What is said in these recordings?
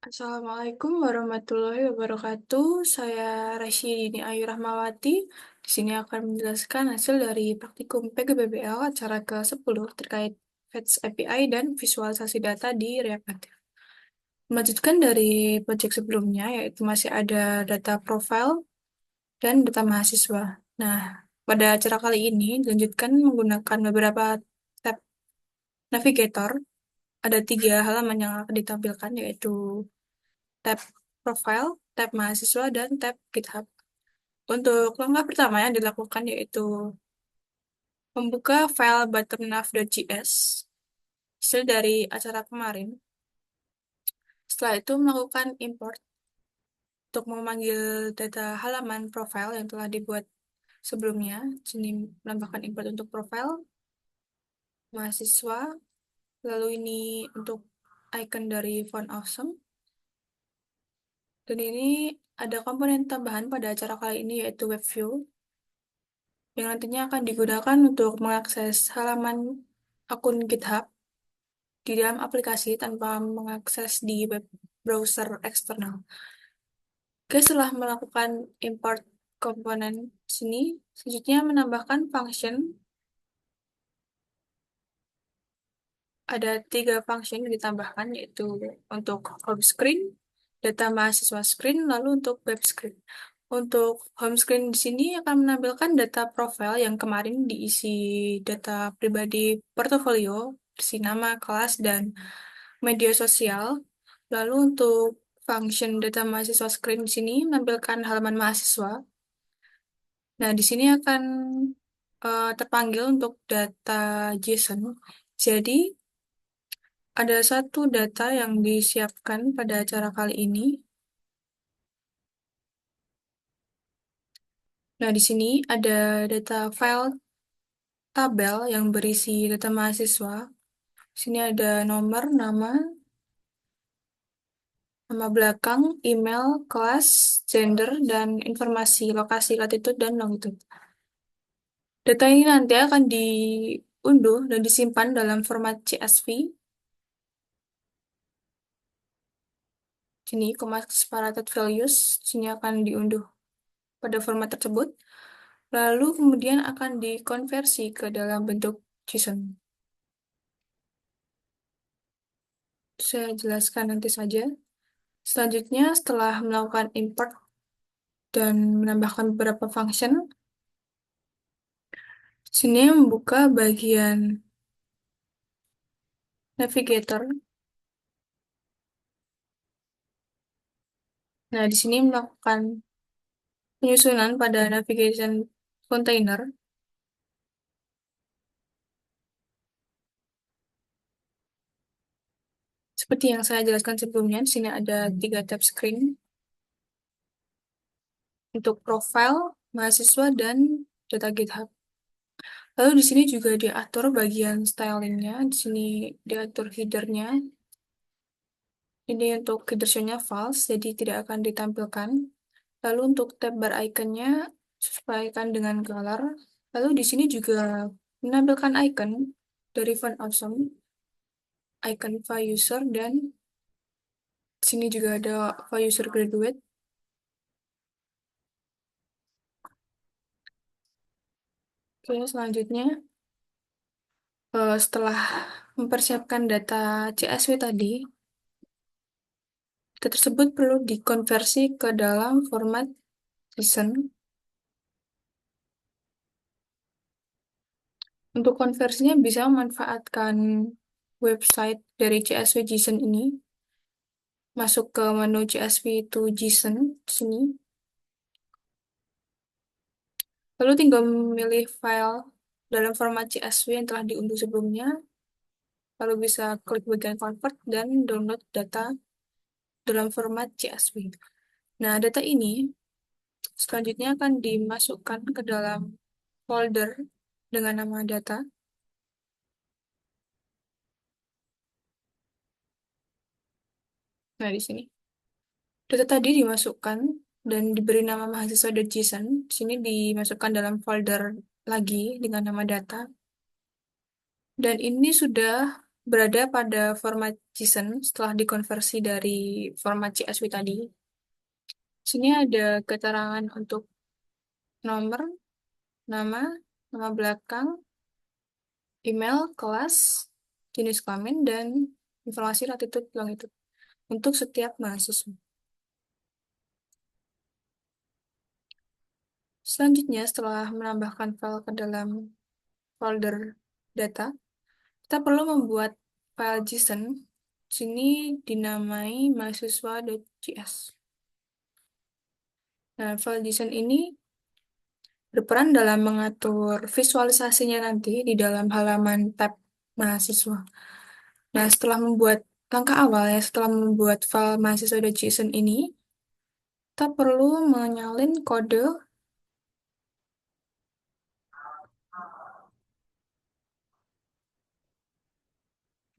Assalamualaikum warahmatullahi wabarakatuh. Saya Rasyidini Ayu Rahmawati. Di sini akan menjelaskan hasil dari praktikum PGBBL acara ke-10 terkait Fetch API dan visualisasi data di React Native. Melanjutkan dari proyek sebelumnya, yaitu masih ada data profile dan data mahasiswa. Nah, pada acara kali ini dilanjutkan menggunakan beberapa tab navigator. Ada 3 halaman yang akan ditampilkan, yaitu tab profile, tab mahasiswa, dan tab GitHub. Untuk langkah pertama yang dilakukan yaitu membuka file bottomnav.js hasil dari acara kemarin. Setelah itu melakukan import untuk memanggil data halaman profile yang telah dibuat sebelumnya. Sini menambahkan import untuk profile mahasiswa. Lalu ini untuk icon dari font awesome. Dan ini ada komponen tambahan pada acara kali ini yaitu web view, yang nantinya akan digunakan untuk mengakses halaman akun GitHub di dalam aplikasi tanpa mengakses di web browser eksternal. Oke, setelah melakukan import komponen sini, selanjutnya menambahkan function. Ada 3 function yang ditambahkan, yaitu untuk home screen, data mahasiswa screen, lalu untuk web screen. Untuk home screen di sini akan menampilkan data profile yang kemarin diisi data pribadi portofolio, isi nama, kelas, dan media sosial. Lalu untuk function data mahasiswa screen di sini menampilkan halaman mahasiswa. Nah, di sini akan terpanggil untuk data JSON. Jadi, ada satu data yang disiapkan pada acara kali ini. Nah, di sini ada data file tabel yang berisi data mahasiswa. Di sini ada nomor, nama belakang, email, kelas, gender, dan informasi lokasi, latitude, dan longitude. Data ini nanti akan diunduh dan disimpan dalam format CSV. Sini, comma separated values, sini akan diunduh pada format tersebut. Lalu kemudian akan dikonversi ke dalam bentuk JSON. Saya jelaskan nanti saja. Selanjutnya, setelah melakukan import dan menambahkan beberapa function, sini membuka bagian navigator. Nah, di sini melakukan penyusunan pada navigation container. Seperti yang saya jelaskan sebelumnya, di sini ada 3 tab screen untuk profile, mahasiswa, dan data GitHub. Lalu di sini juga diatur bagian stylingnya. Di sini diatur headernya. Ini untuk header show-nya false, jadi tidak akan ditampilkan. Lalu untuk tab bar iconnya sesuaikan dengan color. Lalu di sini juga menampilkan icon dari font awesome, icon file user, dan di sini juga ada file user graduate. Oke, selanjutnya setelah mempersiapkan data CSV tadi, data tersebut perlu dikonversi ke dalam format JSON. Untuk konversinya bisa memanfaatkan website dari CSV JSON ini. Masuk ke menu CSV to JSON di sini. Lalu tinggal memilih file dalam format CSV yang telah diunduh sebelumnya. Lalu bisa klik bagian convert dan download data dalam format CSV. Nah, data ini selanjutnya akan dimasukkan ke dalam folder dengan nama data. Nah, di sini. Data tadi dimasukkan dan diberi nama mahasiswa.json. Di sini dimasukkan dalam folder lagi dengan nama data. Dan ini sudah berada pada format JSON setelah dikonversi dari format CSV tadi. Sini ada keterangan untuk nomor, nama, nama belakang, email, kelas, jenis kelamin, dan informasi latitude longitude untuk setiap mahasiswa. Selanjutnya, setelah menambahkan file ke dalam folder data, kita perlu membuat file JSON. Sini dinamai mahasiswa.js. Nah, file JSON ini berperan dalam mengatur visualisasinya nanti di dalam halaman tab mahasiswa. Nah, setelah membuat langkah awal ya, setelah membuat file mahasiswa.json ini, kita perlu menyalin kode.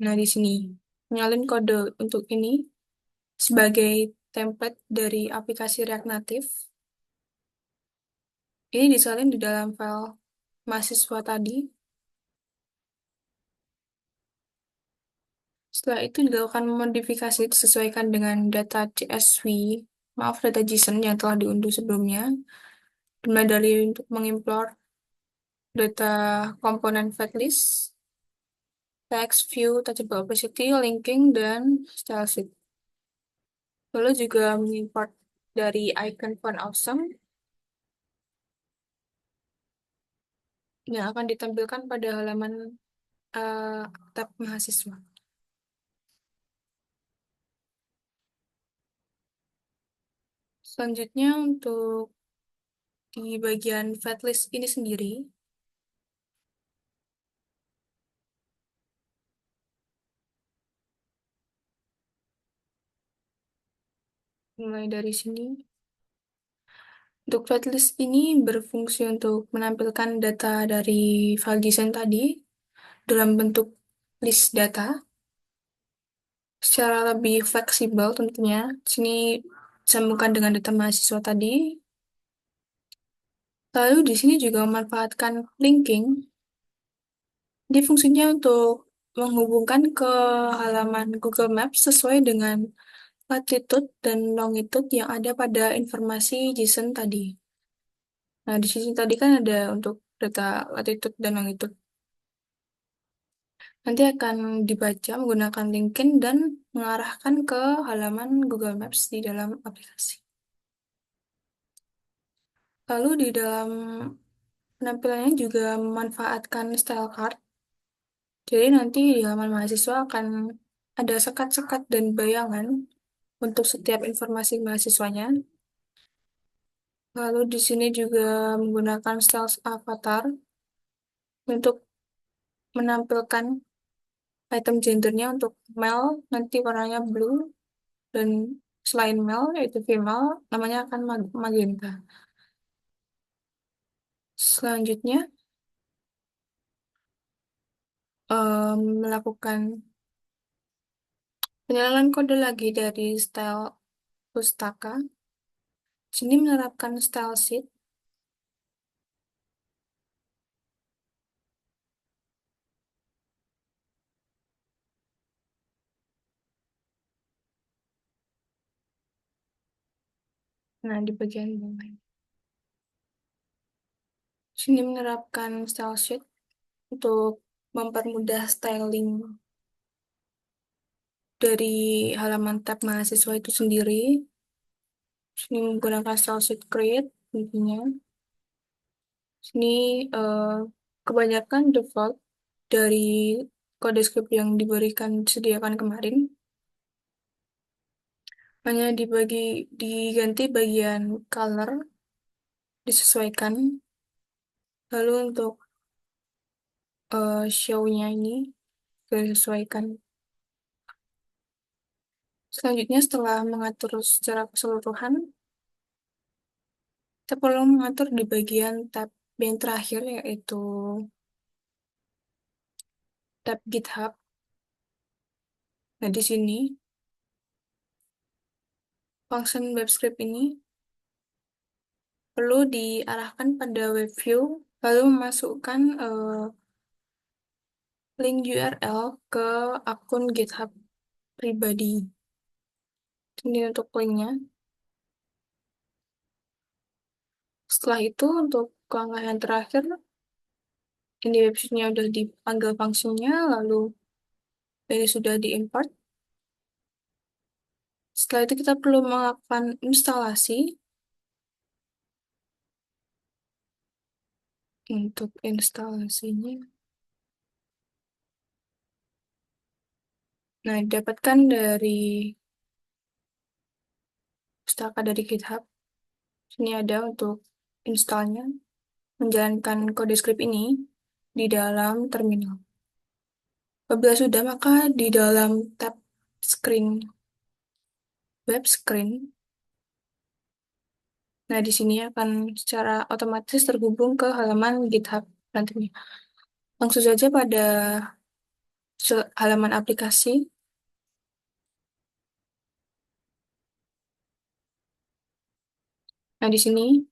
Nah, di sini menyalin kode untuk ini sebagai template dari aplikasi React Native. Ini disalin di dalam file mahasiswa tadi. Setelah itu dilakukan modifikasi disesuaikan dengan data CSV, maaf data JSON yang telah diunduh sebelumnya. Dimulai dari untuk mengimport data komponen fatlist, text, view, touchable opacity, linking, dan style sheet. Lalu juga mengimport dari icon font awesome yang akan ditampilkan pada halaman tab mahasiswa. Selanjutnya untuk di bagian fatlist ini sendiri, mulai dari sini. Untuk fatlist ini berfungsi untuk menampilkan data dari file JSON tadi dalam bentuk list data secara lebih fleksibel tentunya. Sini disambungkan dengan data mahasiswa tadi. Lalu di sini juga memanfaatkan linking. Jadi fungsinya untuk menghubungkan ke halaman Google Maps sesuai dengan latitude dan longitude yang ada pada informasi JSON tadi. Nah, di sini tadi kan ada untuk data latitude dan longitude. Nanti akan dibaca menggunakan linking dan mengarahkan ke halaman Google Maps di dalam aplikasi. Lalu di dalam penampilannya juga memanfaatkan style card. Jadi nanti di halaman mahasiswa akan ada sekat-sekat dan bayangan untuk setiap informasi mahasiswanya. Lalu di sini juga menggunakan style avatar untuk menampilkan item gendernya untuk male nanti warnanya blue dan selain male yaitu female namanya akan magenta. Selanjutnya melakukan penyalaan kode lagi dari style pustaka. Sini menerapkan style sheet. Nah, di bagian bawah. Sini menerapkan style sheet untuk mempermudah styling dari halaman tab mahasiswa itu sendiri. Sini menggunakan style sheet create intinya. Sini eh, kebanyakan default dari kode script yang diberikan disediakan kemarin. Hanya diganti bagian color disesuaikan. Lalu untuk show-nya ini disesuaikan. Selanjutnya setelah mengatur secara keseluruhan, kita perlu mengatur di bagian tab yang terakhir yaitu tab GitHub. Nah, di sini function web script ini perlu diarahkan pada web view lalu memasukkan link URL ke akun GitHub pribadi. Ini untuk linknya. Setelah itu untuk langkah yang terakhir, ini websitenya udah dipanggil fungsinya, lalu ini sudah diimport. Setelah itu kita perlu melakukan instalasi. Untuk instalasinya, nah didapatkan dari pustaka dari GitHub. Ini ada untuk installnya, menjalankan kode script ini di dalam terminal. Apabila sudah, maka di dalam tab screen, web screen, nah di sini akan secara otomatis terhubung ke halaman GitHub nantinya. Langsung saja pada halaman aplikasi. Nah di sini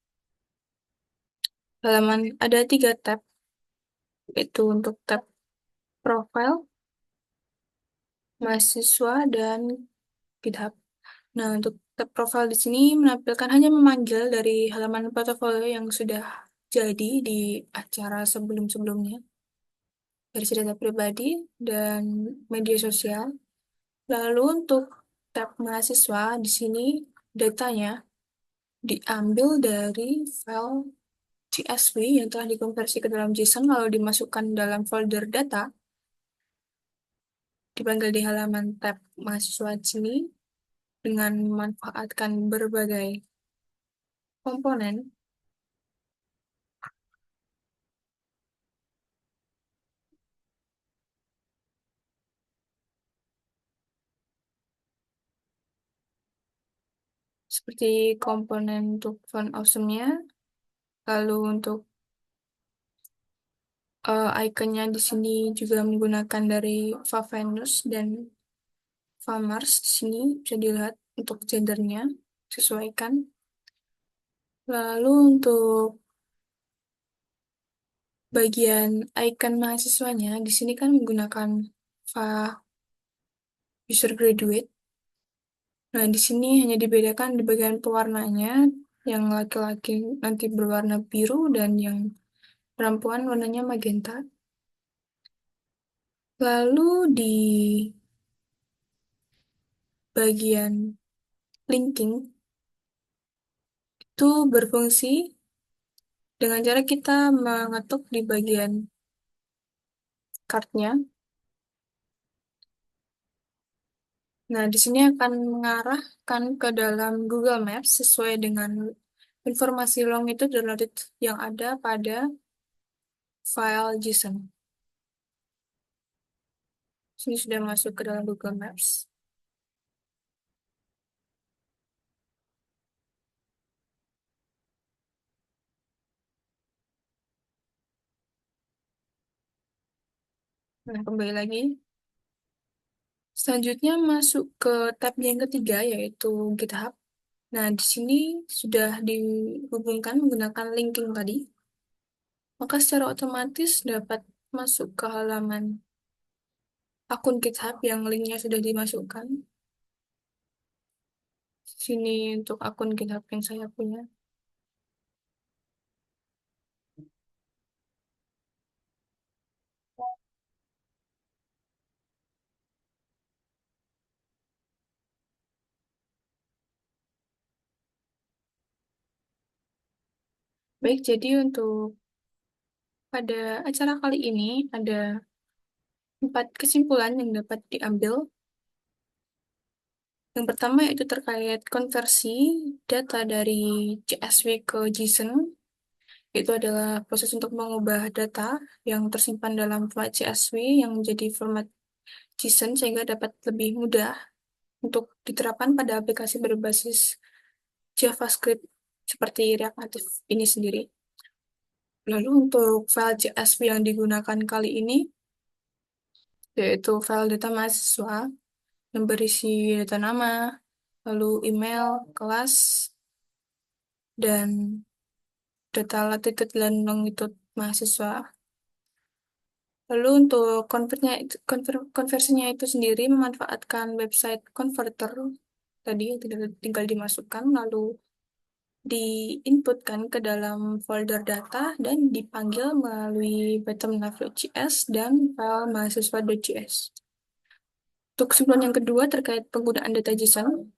halaman ada 3 tab, yaitu untuk tab profile, mahasiswa, dan GitHub. Nah, untuk tab profile di sini menampilkan hanya memanggil dari halaman portofolio yang sudah jadi di acara sebelum-sebelumnya, versi data pribadi dan media sosial. Lalu untuk tab mahasiswa di sini datanya diambil dari file CSV yang telah dikonversi ke dalam JSON lalu dimasukkan dalam folder data, dipanggil di halaman tab mahasiswa di sini dengan memanfaatkan berbagai komponen seperti komponen untuk font awesome-nya, lalu untuk ikonnya di sini juga menggunakan dari Favenius dan Famars. Di sini bisa dilihat untuk gendernya sesuaikan. Lalu untuk bagian icon mahasiswanya di sini kan menggunakan Fa user graduate. Nah, di sini hanya dibedakan di bagian pewarnanya, yang laki-laki nanti berwarna biru dan yang perempuan warnanya magenta. Lalu di bagian linking itu berfungsi dengan cara kita mengetuk di bagian kartnya. Nah, di sini akan mengarahkan ke dalam Google Maps sesuai dengan informasi longitude dan latitude yang ada pada file JSON. Sini sudah masuk ke dalam Google Maps. Nah, kembali lagi. Selanjutnya masuk ke tab yang ketiga, yaitu GitHub. Nah, di sini sudah dihubungkan menggunakan linking tadi. Maka secara otomatis dapat masuk ke halaman akun GitHub yang linknya sudah dimasukkan. Sini untuk akun GitHub yang saya punya. Baik, jadi untuk pada acara kali ini ada 4 kesimpulan yang dapat diambil. Yang pertama yaitu terkait konversi data dari CSV ke JSON. Itu adalah proses untuk mengubah data yang tersimpan dalam format CSV yang menjadi format JSON sehingga dapat lebih mudah untuk diterapkan pada aplikasi berbasis JavaScript seperti React Native ini sendiri. Lalu untuk file CSV yang digunakan kali ini yaitu file data mahasiswa yang berisi data nama, lalu email, kelas, dan data latitude dan longitude mahasiswa. Lalu untuk konversinya itu sendiri memanfaatkan website converter tadi yang tinggal dimasukkan lalu diinputkan ke dalam folder data dan dipanggil melalui bottom.js dan file mahasiswa.js. Untuk kesimpulan yang kedua terkait penggunaan data JSON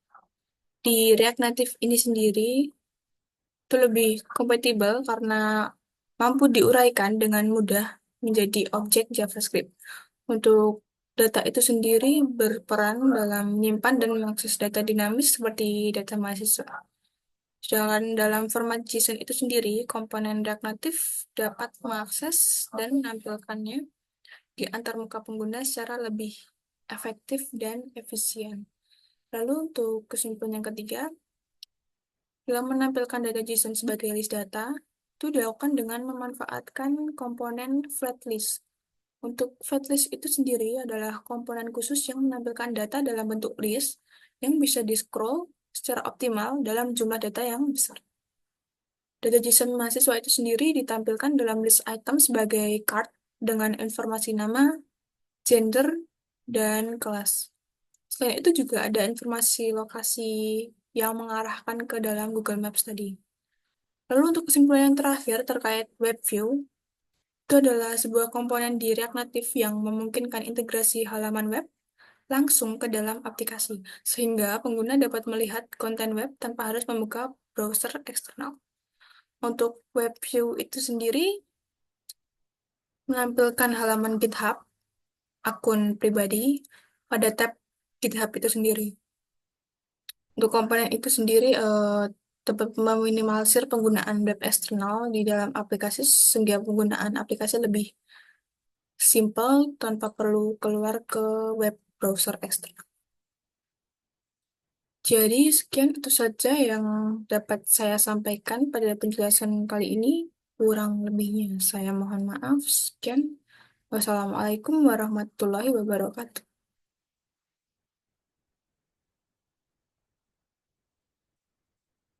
di React Native ini sendiri itu lebih kompatibel karena mampu diuraikan dengan mudah menjadi objek JavaScript. Untuk data itu sendiri berperan dalam menyimpan dan mengakses data dinamis seperti data mahasiswa. Sedangkan dalam format JSON itu sendiri, komponen React Native dapat mengakses dan menampilkannya di antarmuka pengguna secara lebih efektif dan efisien. Lalu untuk kesimpulan yang ketiga, dalam menampilkan data JSON sebagai list data, itu dilakukan dengan memanfaatkan komponen flatlist. Untuk flatlist itu sendiri adalah komponen khusus yang menampilkan data dalam bentuk list yang bisa di-scroll secara optimal dalam jumlah data yang besar. Data JSON mahasiswa itu sendiri ditampilkan dalam list item sebagai card dengan informasi nama, gender, dan kelas. Selain itu juga ada informasi lokasi yang mengarahkan ke dalam Google Maps tadi. Lalu untuk kesimpulan yang terakhir terkait web view, itu adalah sebuah komponen di React Native yang memungkinkan integrasi halaman web langsung ke dalam aplikasi, sehingga pengguna dapat melihat konten web tanpa harus membuka browser eksternal. Untuk web view itu sendiri menampilkan halaman GitHub, akun pribadi, pada tab GitHub itu sendiri. Untuk komponen itu sendiri dapat meminimalisir penggunaan web eksternal di dalam aplikasi sehingga penggunaan aplikasi lebih simple tanpa perlu keluar ke web browser eksternal. Jadi sekian itu saja yang dapat saya sampaikan pada penjelasan kali ini. Kurang lebihnya saya mohon maaf. Sekian. Wassalamualaikum warahmatullahi wabarakatuh.